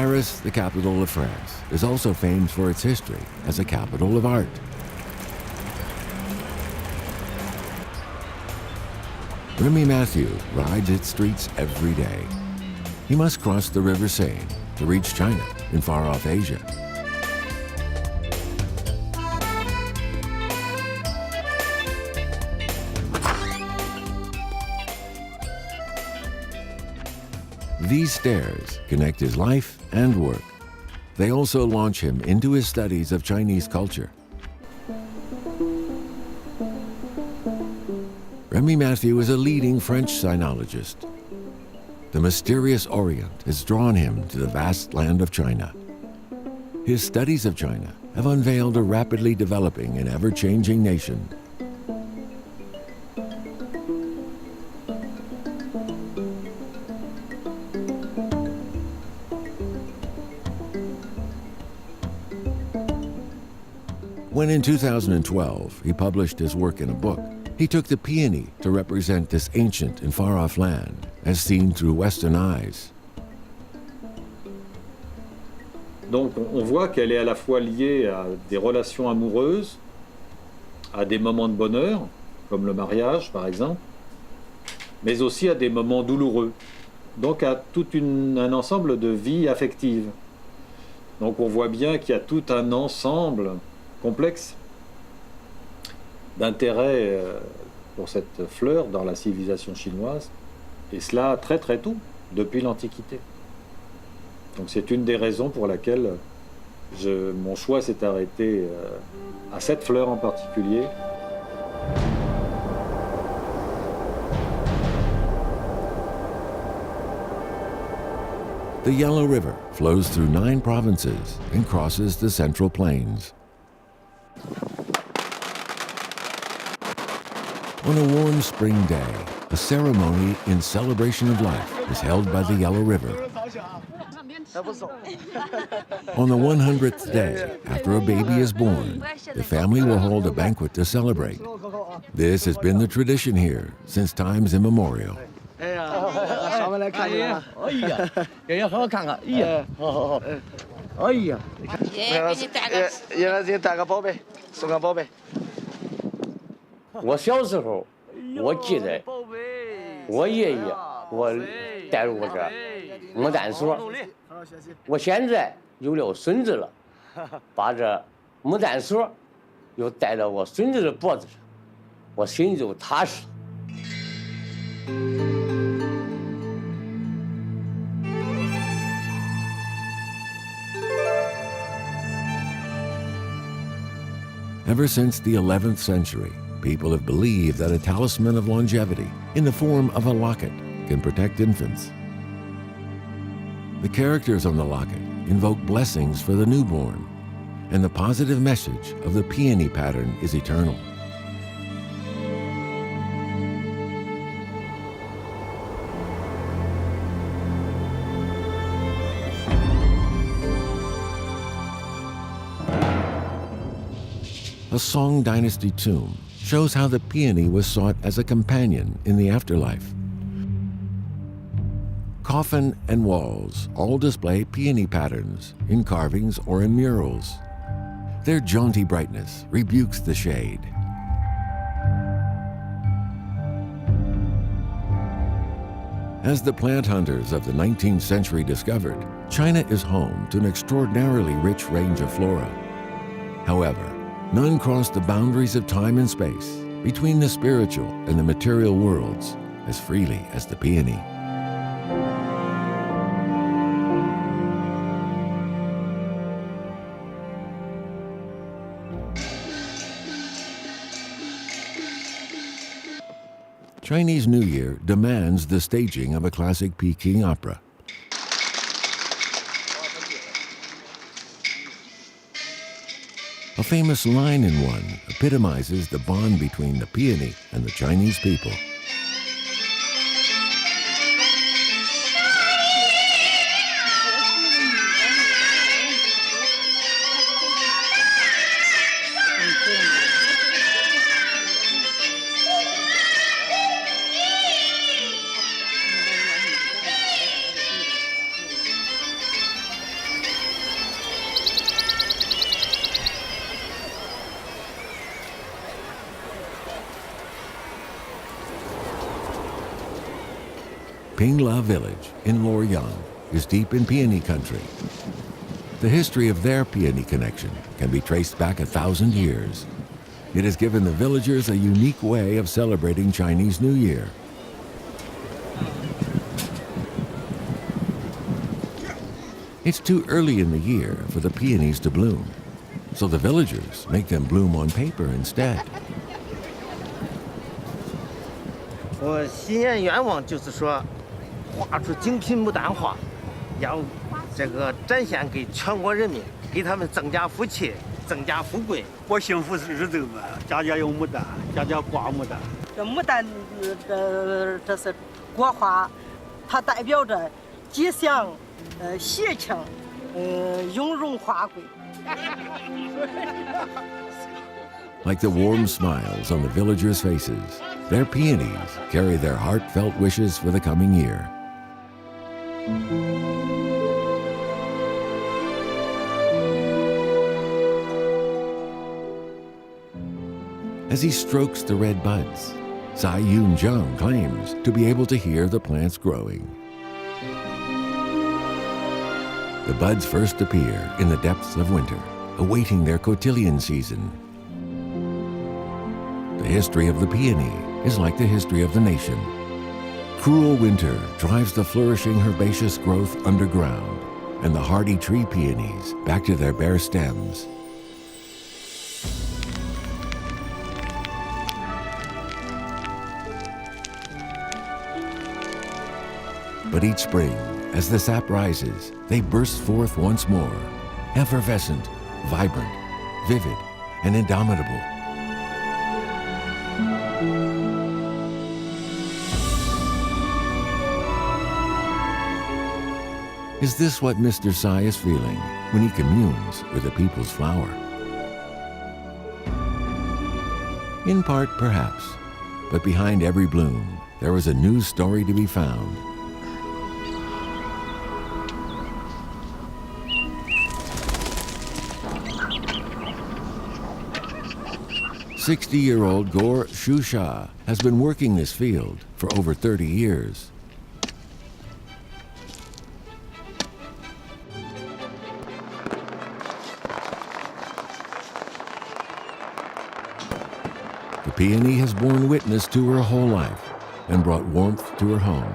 Paris, the capital of France, is also famed for its history as a capital of art. Remy Mathieu rides its streets every day. He must cross the River Seine to reach China in far-off Asia. These stairs connect his life and work. They also launch him into his studies of Chinese culture. Remy Mathieu is a leading French sinologist. The mysterious Orient has drawn him to the vast land of China. His studies of China have unveiled a rapidly developing and ever-changing nation. When in 2012 he published his work in a book, he took the peony to represent this ancient and far-off land as seen through Western eyes. Donc on voit qu'elle est à la fois liée à des relations amoureuses, à des moments de bonheur, comme le mariage par exemple, mais aussi à des moments douloureux, donc à tout un ensemble de vies affectives. Donc on voit bien qu'il y a tout un ensemble complexe d'intérêt pour cette fleur dans la civilisation chinoise, et cela très très tôt, depuis l'Antiquité. Donc c'est une des raisons pour laquelle mon choix s'est arrêté à cette fleur en particulier. The Yellow River flows through 9 provinces and crosses the Central Plains. On a warm spring day, a ceremony in celebration of life is held by the Yellow River. On the 100th day after a baby is born, the family will hold a banquet to celebrate. This has been the tradition here since times immemorial. Ever since the 11th century, people have believed that a talisman of longevity in the form of a locket can protect infants. The characters on the locket invoke blessings for the newborn, and the positive message of the peony pattern is eternal. A Song Dynasty tomb shows how the peony was sought as a companion in the afterlife. Coffin and walls all display peony patterns in carvings or in murals. Their jaunty brightness rebukes the shade. As the plant hunters of the 19th century discovered, China is home to an extraordinarily rich range of flora. However, none cross the boundaries of time and space between the spiritual and the material worlds as freely as the peony. Chinese New Year demands the staging of a classic Peking opera. A famous line in one epitomizes the bond between the peony and the Chinese people. Pingla village in Luoyang is deep in Peony country. The history of their Peony connection can be traced back 1,000 years. It has given the villagers a unique way of celebrating Chinese New Year. It's too early in the year for the peonies to bloom, so the villagers make them bloom on paper instead. 我心愿愿望就是说，画出精品牡丹花，要这个展现给全国人民，给他们增加福气，增加富贵。过幸福日子嘛，家家有牡丹，家家挂牡丹。这牡丹，这是国花，它代表着吉祥、喜庆、雍容华贵。Like the warm smiles on the villagers' faces, their peonies carry their heartfelt wishes for the coming year. As he strokes the red buds, Tsai Yun-jung claims to be able to hear the plants growing. The buds first appear in the depths of winter, awaiting their cotillion season. The history of the peony is like the history of the nation. Cruel winter drives the flourishing herbaceous growth underground, and the hardy tree peonies back to their bare stems. But each spring, as the sap rises, they burst forth once more, effervescent, vibrant, vivid, and indomitable. Is this what Mr. Tsai is feeling when he communes with the people's flower? In part, perhaps, but behind every bloom, there is a new story to be found. "60-year-old Gore Shusha has been working this field for over 30 years. The peony has borne witness to her whole life and brought warmth to her home.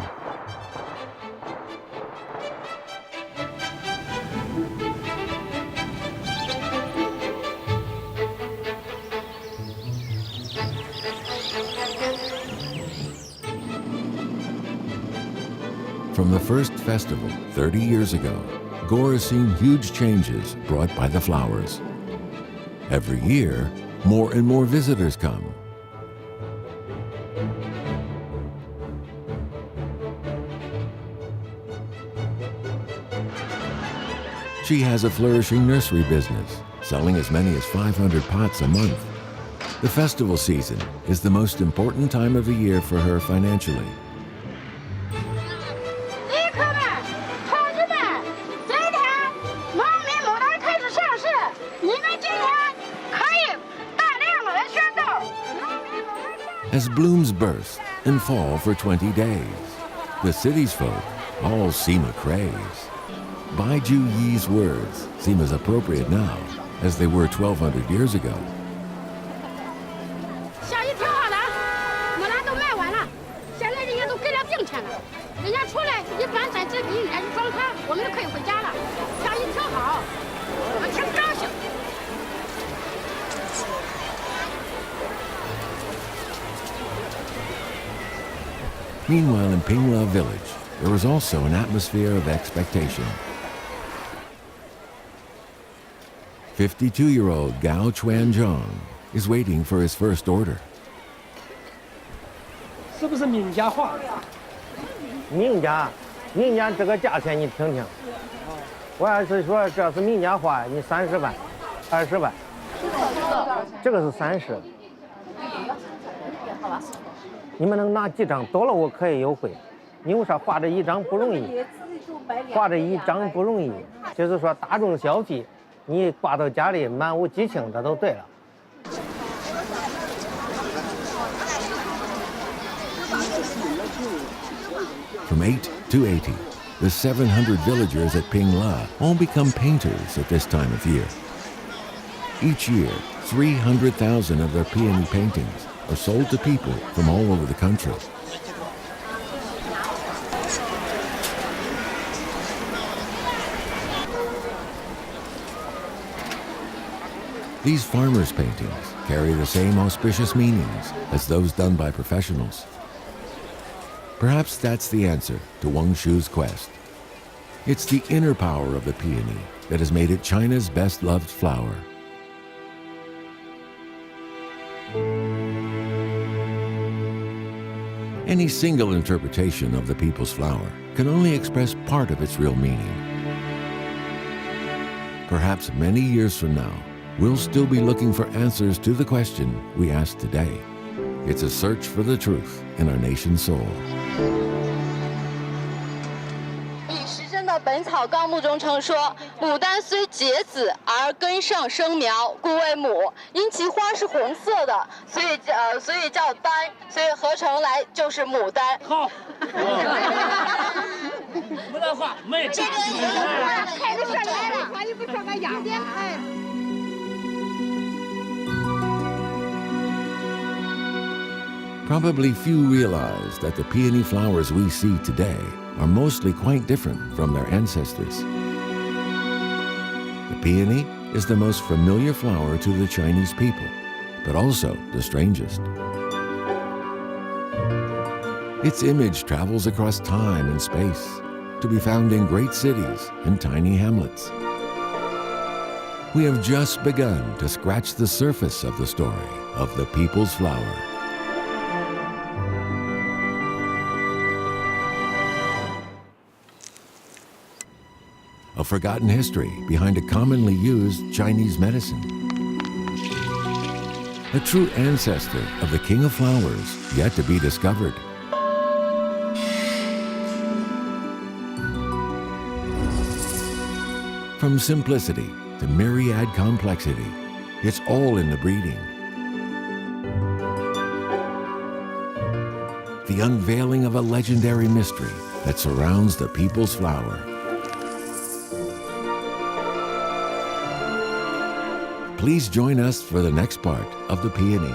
From the first festival 30 years ago, Gore has seen huge changes brought by the flowers. Every year, more and more visitors come. She has a flourishing nursery business, selling as many as 500 pots a month. The festival season is the most important time of the year for her financially. As blooms burst and fall for 20 days, the city's folk all seem a craze. Bai Ju Yi's words seem as appropriate now as they were 1,200 years ago. Meanwhile, in Pingla village, there is also an atmosphere of expectation. 52-year-old Gao Chuanzhong is waiting for his first order. 是不是名家画？名家这个价钱你听听。我要是说这是名家画，你30万、20万。这个是30。你们能拿几张？多了我可以优惠。因为啥？画这一张不容易，画这一张不容易。就是说大众消费，你挂到家里满屋激情，这都对了。From 8 to 80, the 700 villagers at Pingla all become painters at this time of year. Each year, 300,000 of their peony paintings are sold to people from all over the country. These farmers' paintings carry the same auspicious meanings as those done by professionals. Perhaps that's the answer to Wang Shu's quest. It's the inner power of the peony that has made it China's best-loved flower. Any single interpretation of the people's flower can only express part of its real meaning. Perhaps many years from now, we'll still be looking for answers to the question we asked today. It's a search for the truth in our nation's soul. 李时珍的《本草纲目》中称说，牡丹虽结子而根上生苗，故为母。因其花是红色的，所以叫丹，所以合成来就是牡丹。好，牡丹花没这个开始说来了，话你不说个样点开。 Probably few realize that the peony flowers we see today are mostly quite different from their ancestors. The peony is the most familiar flower to the Chinese people, but also the strangest. Its image travels across time and space to be found in great cities and tiny hamlets. We have just begun to scratch the surface of the story of the people's flower. A forgotten history behind a commonly used Chinese medicine. A true ancestor of the King of Flowers yet to be discovered. From simplicity to myriad complexity, it's all in the breeding. The unveiling of a legendary mystery that surrounds the people's flower. Please join us for the next part of The Peony.